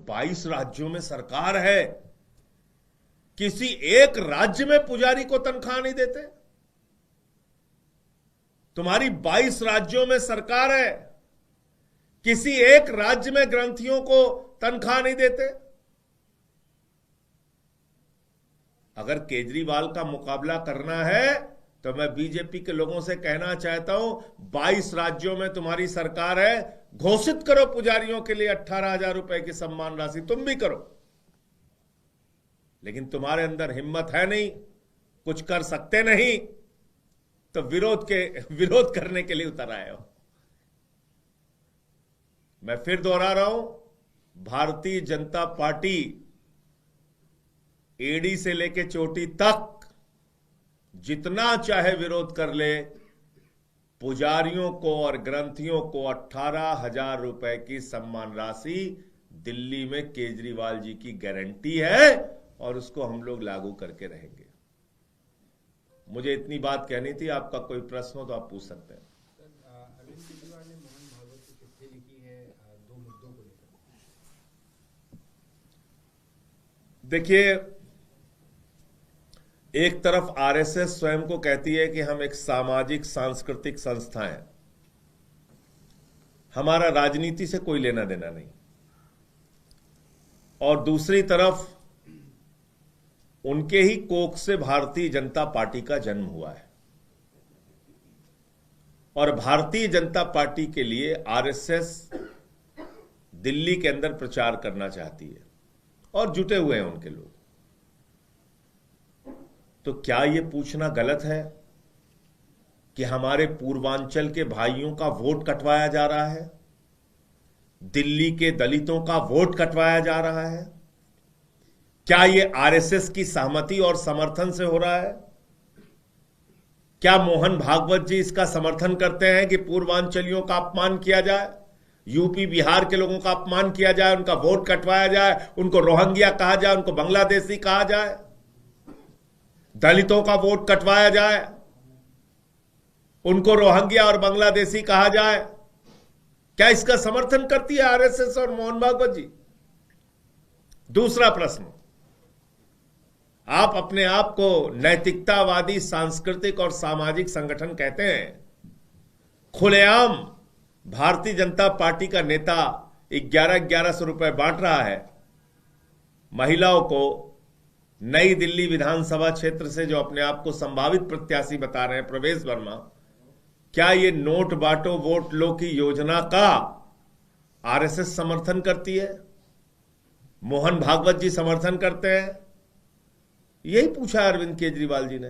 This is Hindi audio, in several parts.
22 राज्यों में सरकार है, किसी एक राज्य में पुजारी को तनख्वाह नहीं देते? तुम्हारी 22 राज्यों में सरकार है, किसी एक राज्य में ग्रंथियों को तनख्वाह नहीं देते? अगर केजरीवाल का मुकाबला करना है तो मैं बीजेपी के लोगों से कहना चाहता हूं, 22 राज्यों में तुम्हारी सरकार है, घोषित करो पुजारियों के लिए 18,000 रुपए की सम्मान राशि, तुम भी करो। लेकिन तुम्हारे अंदर हिम्मत है नहीं, कुछ कर सकते नहीं, तो विरोध करने के लिए उतर आए हो। मैं फिर दोहरा रहा हूं, भारतीय जनता पार्टी एड़ी से लेके चोटी तक जितना चाहे विरोध कर ले, पुजारियों को और ग्रंथियों को 18,000 रुपए की सम्मान राशि दिल्ली में केजरीवाल जी की गारंटी है और उसको हम लोग लागू करके रहेंगे। मुझे इतनी बात कहनी थी। आपका कोई प्रश्न हो तो आप पूछ सकते हैं। अरविंद केजरीवाल ने मोहन भागवत को चिट्ठी लिखी है 2 मुद्दों को लेकर। देखिए, एक तरफ आरएसएस स्वयं को कहती है कि हम एक सामाजिक सांस्कृतिक संस्था हैं, हमारा राजनीति से कोई लेना देना नहीं, और दूसरी तरफ उनके ही कोख से भारतीय जनता पार्टी का जन्म हुआ है और भारतीय जनता पार्टी के लिए आरएसएस दिल्ली के अंदर प्रचार करना चाहती है और जुटे हुए हैं उनके लोग। तो क्या यह पूछना गलत है कि हमारे पूर्वांचल के भाइयों का वोट कटवाया जा रहा है, दिल्ली के दलितों का वोट कटवाया जा रहा है? क्या यह आरएसएस की सहमति और समर्थन से हो रहा है? क्या मोहन भागवत जी इसका समर्थन करते हैं कि पूर्वांचलियों का अपमान किया जाए, यूपी बिहार के लोगों का अपमान किया जाए, उनका वोट कटवाया जाए, उनको रोहिंग्या कहा जाए, उनको बांग्लादेशी कहा जाए, दलितों का वोट कटवाया जाए, उनको रोहिंग्या और बांग्लादेशी कहा जाए? क्या इसका समर्थन करती है आरएसएस और मोहन भागवत जी? दूसरा प्रश्न, आप अपने आप को नैतिकतावादी सांस्कृतिक और सामाजिक संगठन कहते हैं, खुलेआम भारतीय जनता पार्टी का नेता 1100 रुपए बांट रहा है महिलाओं को। नई दिल्ली विधानसभा क्षेत्र से जो अपने आप को संभावित प्रत्याशी बता रहे हैं प्रवेश वर्मा, क्या ये नोट बांटो वोट लो की योजना का आरएसएस समर्थन करती है? मोहन भागवत जी समर्थन करते हैं? यही पूछा अरविंद केजरीवाल जी ने।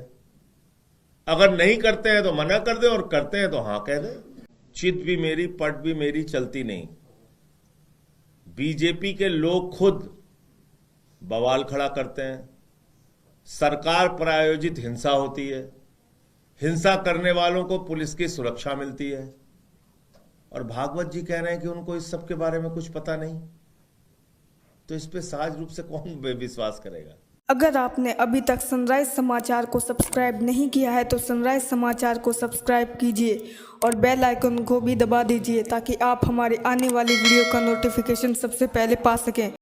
अगर नहीं करते हैं तो मना कर दें और करते हैं तो हां कह दें। चित भी मेरी पट भी मेरी चलती नहीं। बीजेपी के लोग खुद बवाल खड़ा करते हैं, सरकार प्रायोजित हिंसा होती है, हिंसा करने वालों को पुलिस की सुरक्षा मिलती है, और भागवत जी कह रहे हैं कि उनको इस सब के बारे में कुछ पता नहीं। तो इस पे सहज रूप से कौन विश्वास करेगा? अगर आपने अभी तक सनराइज समाचार को सब्सक्राइब नहीं किया है तो सनराइज समाचार को सब्सक्राइब कीजिए और बेल आइकन को भी दबा दीजिए ताकि आप हमारे आने वाली वीडियो का नोटिफिकेशन सबसे पहले पा सकें।